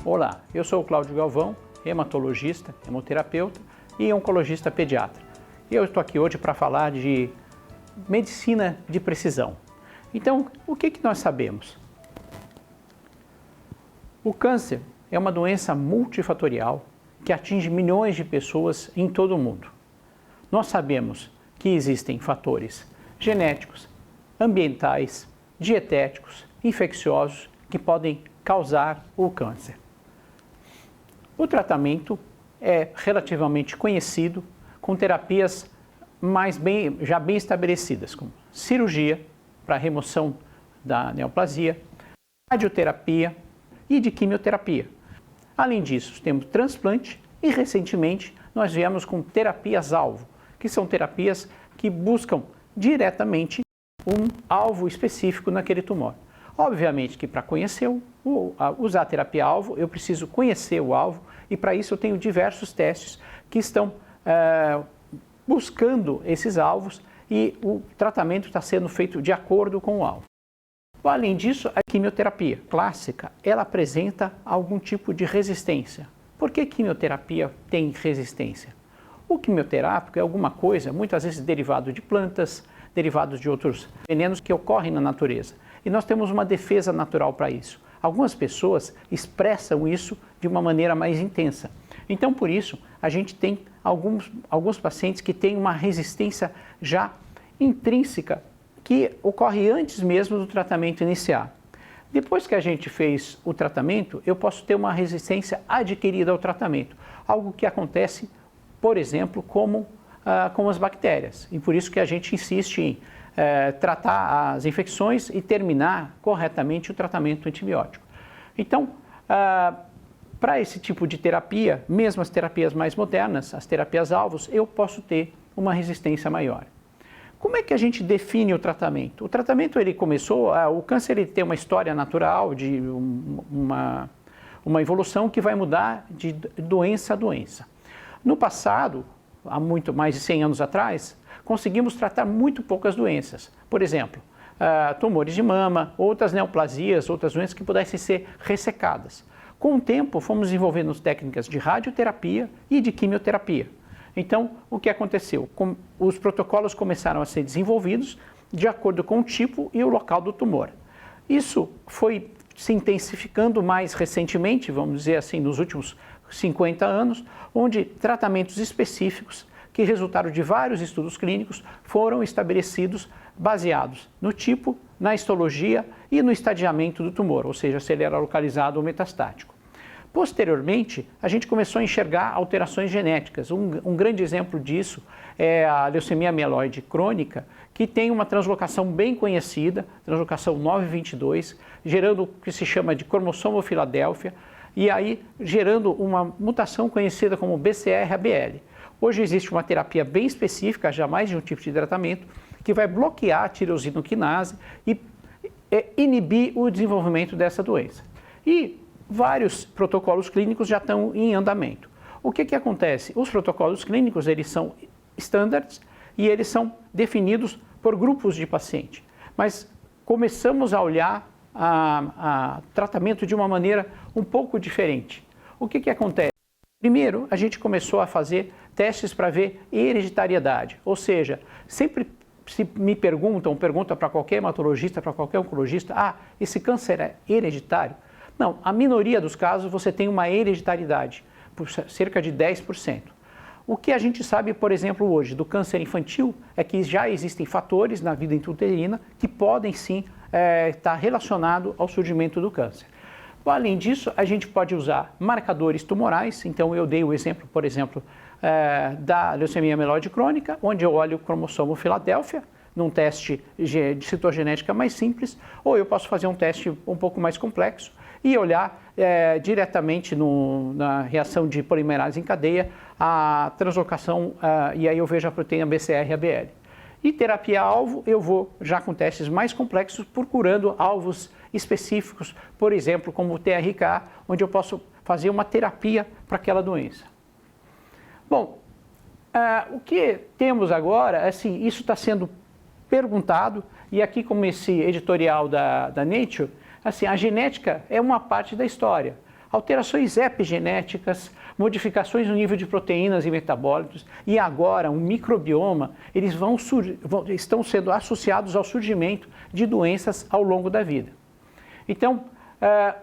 Olá, eu sou o Cláudio Galvão, hematologista, hemoterapeuta e oncologista pediatra. E eu estou aqui hoje para falar de medicina de precisão. Então, o que nós sabemos? O câncer é uma doença multifatorial que atinge milhões de pessoas em todo o mundo. Nós sabemos que existem fatores genéticos, ambientais, dietéticos, infecciosos que podem causar o câncer. O tratamento é relativamente conhecido, com terapias já bem estabelecidas, como cirurgia para remoção da neoplasia, radioterapia e de quimioterapia. Além disso, temos transplante e, recentemente, nós viemos com terapias-alvo, que são terapias que buscam diretamente um alvo específico naquele tumor. Obviamente que para usar a terapia-alvo, eu preciso conhecer o alvo e para isso eu tenho diversos testes que estão buscando esses alvos e o tratamento está sendo feito de acordo com o alvo. Além disso, a quimioterapia clássica, ela apresenta algum tipo de resistência. Por que quimioterapia tem resistência? O quimioterápico é alguma coisa, muitas vezes derivado de plantas, derivados de outros venenos que ocorrem na natureza. E nós temos uma defesa natural para isso. Algumas pessoas expressam isso de uma maneira mais intensa. Então, por isso, a gente tem alguns pacientes que têm uma resistência já intrínseca, que ocorre antes mesmo do tratamento iniciar. Depois que a gente fez o tratamento, eu posso ter uma resistência adquirida ao tratamento. Algo que acontece, por exemplo, com as bactérias. E por isso que a gente insiste em tratar as infecções e terminar corretamente o tratamento antibiótico. Então, para esse tipo de terapia, mesmo as terapias mais modernas, as terapias-alvos, eu posso ter uma resistência maior. Como é que a gente define o tratamento? O tratamento, ele começou, o câncer ele tem uma história natural de uma evolução que vai mudar de doença a doença. No passado, há muito mais de 100 anos atrás, conseguimos tratar muito poucas doenças. Por exemplo, tumores de mama, outras neoplasias, outras doenças que pudessem ser ressecadas. Com o tempo, fomos desenvolvendo técnicas de radioterapia e de quimioterapia. Então, o que aconteceu? Os protocolos começaram a ser desenvolvidos de acordo com o tipo e o local do tumor. Isso foi se intensificando mais recentemente, vamos dizer assim, nos últimos 50 anos, onde tratamentos específicos que resultaram de vários estudos clínicos foram estabelecidos baseados no tipo, na histologia e no estadiamento do tumor, ou seja, se ele era localizado ou metastático. Posteriormente, a gente começou a enxergar alterações genéticas. Um grande exemplo disso é a leucemia mieloide crônica, que tem uma translocação bem conhecida, translocação 922, gerando o que se chama de cromossomo Filadélfia, e aí gerando uma mutação conhecida como BCR-ABL. Hoje existe uma terapia bem específica, já mais de um tipo de tratamento, que vai bloquear a tirosinoquinase e inibir o desenvolvimento dessa doença. E vários protocolos clínicos já estão em andamento. O que acontece? Os protocolos clínicos, eles são standards e eles são definidos por grupos de paciente. Mas começamos a olhar a tratamento de uma maneira um pouco diferente. O que acontece? Primeiro, a gente começou a fazer testes para ver hereditariedade, ou seja, sempre se me perguntam para qualquer hematologista, para qualquer oncologista, esse câncer é hereditário? Não, a minoria dos casos você tem uma hereditariedade, por cerca de 10%. O que a gente sabe, por exemplo, hoje do câncer infantil é que já existem fatores na vida intrauterina que podem sim estar relacionados ao surgimento do câncer. Além disso, a gente pode usar marcadores tumorais, então eu dei o exemplo, por exemplo, da leucemia mieloide crônica, onde eu olho o cromossomo Filadélfia, num teste de citogenética mais simples, ou eu posso fazer um teste um pouco mais complexo e olhar diretamente na reação de polimerase em cadeia a translocação, e aí eu vejo a proteína BCR-ABL. E terapia-alvo, eu vou já com testes mais complexos, procurando alvos específicos, por exemplo, como o TRK, onde eu posso fazer uma terapia para aquela doença. Bom, o que temos agora, assim, isso está sendo perguntado, e aqui como esse editorial da Nature, assim, a genética é uma parte da história. alterações epigenéticas, modificações no nível de proteínas e metabólitos, e agora um microbioma, eles estão sendo associados ao surgimento de doenças ao longo da vida. Então,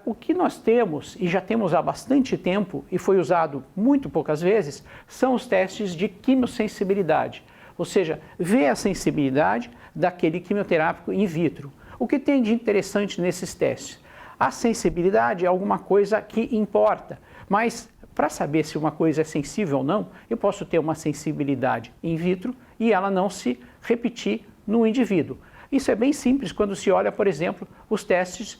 o que nós temos, e já temos há bastante tempo, e foi usado muito poucas vezes, são os testes de quimiosensibilidade, ou seja, ver a sensibilidade daquele quimioterápico in vitro. O que tem de interessante nesses testes? A sensibilidade é alguma coisa que importa, mas para saber se uma coisa é sensível ou não, eu posso ter uma sensibilidade in vitro e ela não se repetir no indivíduo. Isso é bem simples quando se olha, por exemplo, os testes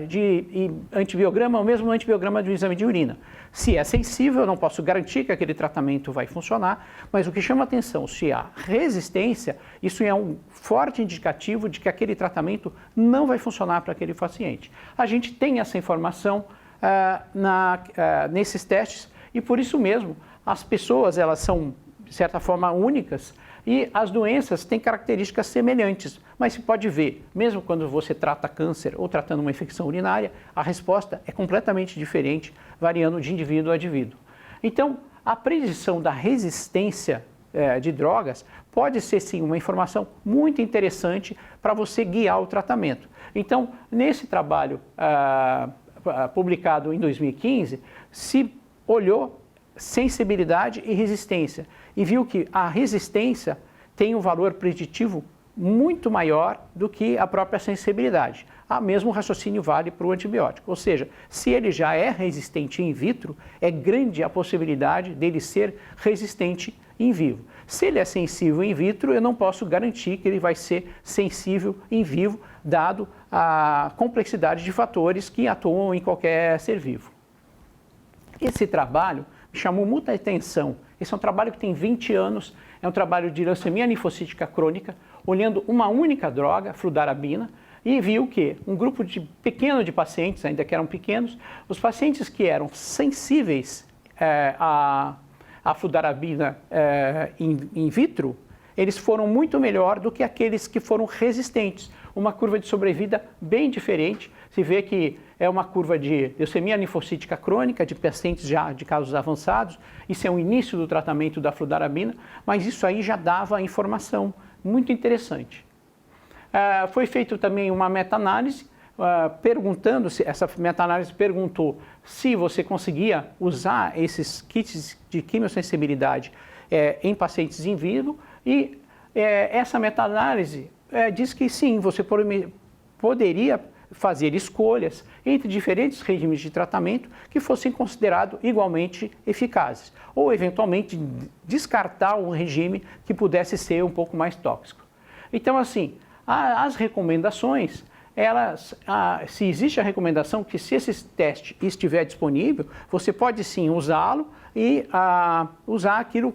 de antibiograma ou mesmo antibiograma do exame de urina. Se é sensível, eu não posso garantir que aquele tratamento vai funcionar, mas o que chama atenção, se há resistência, isso é um forte indicativo de que aquele tratamento não vai funcionar para aquele paciente. A gente tem essa informação nesses testes e por isso mesmo as pessoas elas são de certa forma únicas e as doenças têm características semelhantes, mas se pode ver, mesmo quando você trata câncer ou tratando uma infecção urinária, a resposta é completamente diferente, variando de indivíduo a indivíduo. Então, a predição da resistência de drogas pode ser sim uma informação muito interessante para você guiar o tratamento. Então, nesse trabalho publicado em 2015, se olhou sensibilidade e resistência e viu que a resistência tem um valor preditivo muito maior do que a própria sensibilidade. O mesmo raciocínio vale para o antibiótico, ou seja, se ele já é resistente in vitro, é grande a possibilidade dele ser resistente in vivo. Se ele é sensível in vitro, eu não posso garantir que ele vai ser sensível in vivo, dado a complexidade de fatores que atuam em qualquer ser vivo. Esse trabalho chamou muita atenção. Esse é um trabalho que tem 20 anos, é um trabalho de leucemia linfocítica crônica, olhando uma única droga, fludarabina, e viu que um grupo pequeno de pacientes, ainda que eram pequenos, os pacientes que eram sensíveis à fludarabina in vitro, eles foram muito melhor do que aqueles que foram resistentes. Uma curva de sobrevida bem diferente. Se vê que é uma curva de leucemia linfocítica crônica, de pacientes já de casos avançados. Isso é o início do tratamento da fludarabina, mas isso aí já dava informação muito interessante. Foi feita também uma meta-análise, essa meta-análise perguntou se você conseguia usar esses kits de quimiosensibilidade em pacientes in vivo, e essa meta-análise diz que sim, você poderia fazer escolhas entre diferentes regimes de tratamento que fossem considerados igualmente eficazes, ou eventualmente descartar um regime que pudesse ser um pouco mais tóxico. Então, assim, as recomendações, se existe a recomendação que se esse teste estiver disponível, você pode sim usá-lo e usar aquilo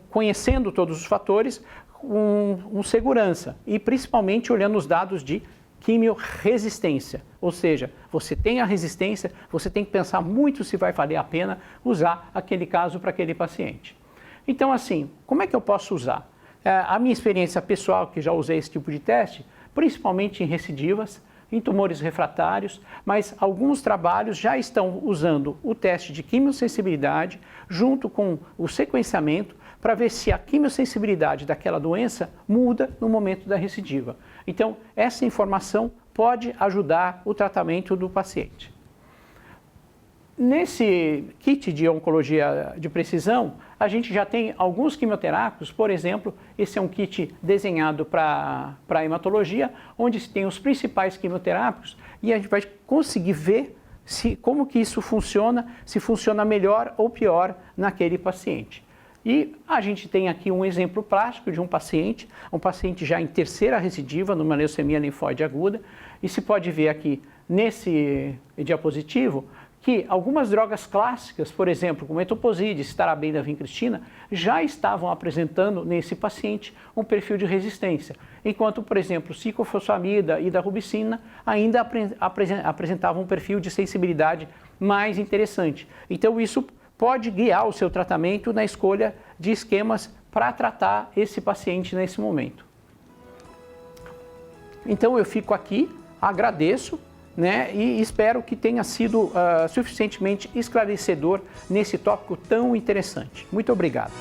conhecendo todos os fatores com segurança e principalmente olhando os dados de quimioresistência, ou seja, você tem a resistência, você tem que pensar muito se vai valer a pena usar aquele caso para aquele paciente. Então, assim, como é que eu posso usar? A minha experiência pessoal, que já usei esse tipo de teste, principalmente em recidivas, em tumores refratários, mas alguns trabalhos já estão usando o teste de quimiosensibilidade junto com o sequenciamento para ver se a quimiosensibilidade daquela doença muda no momento da recidiva. Então, essa informação pode ajudar o tratamento do paciente. Nesse kit de oncologia de precisão, a gente já tem alguns quimioterápicos, por exemplo, esse é um kit desenhado para hematologia, onde se tem os principais quimioterápicos e a gente vai conseguir ver como que isso funciona, se funciona melhor ou pior naquele paciente. E a gente tem aqui um exemplo prático de um paciente já em terceira recidiva, numa leucemia linfóide aguda, e se pode ver aqui nesse diapositivo que algumas drogas clássicas, por exemplo, como etoposide, citarabina, vincristina, já estavam apresentando nesse paciente um perfil de resistência, enquanto, por exemplo, ciclofosfamida e darubicina ainda apresentavam um perfil de sensibilidade mais interessante. Então, isso pode guiar o seu tratamento na escolha de esquemas para tratar esse paciente nesse momento. Então, eu fico aqui, agradeço né? E espero que tenha sido suficientemente esclarecedor nesse tópico tão interessante. Muito obrigado.